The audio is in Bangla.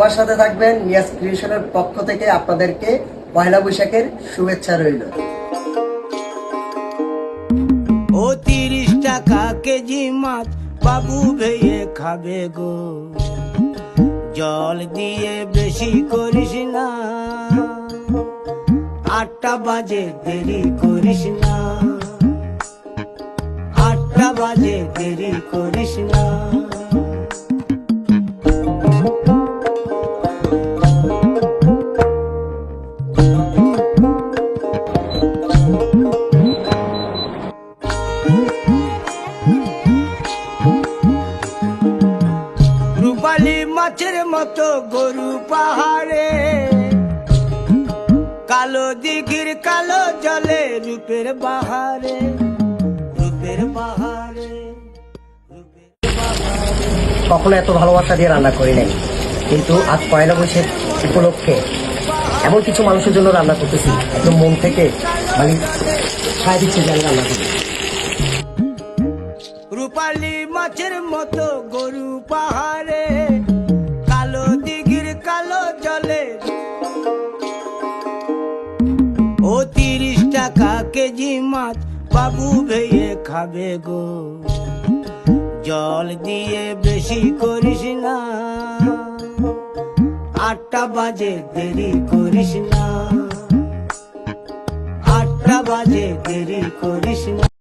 আমার সাথে থাকবেন। নিয়াজ ক্রিয়েশনের পক্ষ থেকে আপনাদেরকে পয়লা বৈশাখের শুভেচ্ছা রইল। ও 30 টাকা কেজি মাছ বাবু ভেয়ে খাবে গো, জল দিয়ে বেশি করিস না, 8টা বাজে দেরি করিস না, 8টা বাজে দেরি করিস না। রূপালী মাছের মতো গরু পাহাড়ে, কালো দিঘির কালো জলে রূপের বাহারে, রূপের বাহারে, রূপের বাহারে। কখনো এত ভালোবাসা দিয়ে রান্না করি নাই, কিন্তু আজ পয়লা বৈশাখ উপলক্ষে এমন কিছু মানুষের জন্য রান্না করতেছি, একদম মন থেকে মানে সায় দিচ্ছে যে আমি রান্না করি। রূপালী মাছের মতো গরু পাহাড়ে, কালো দিঘির কালো জলে, ও 30 টাকা কেজি মাছ বাবু ভেয়ে খাবে গো, জল দিয়ে বেশি করিস না, 8টা বাজে দেরি করিস না, 8টা বাজে দেরি করিস না।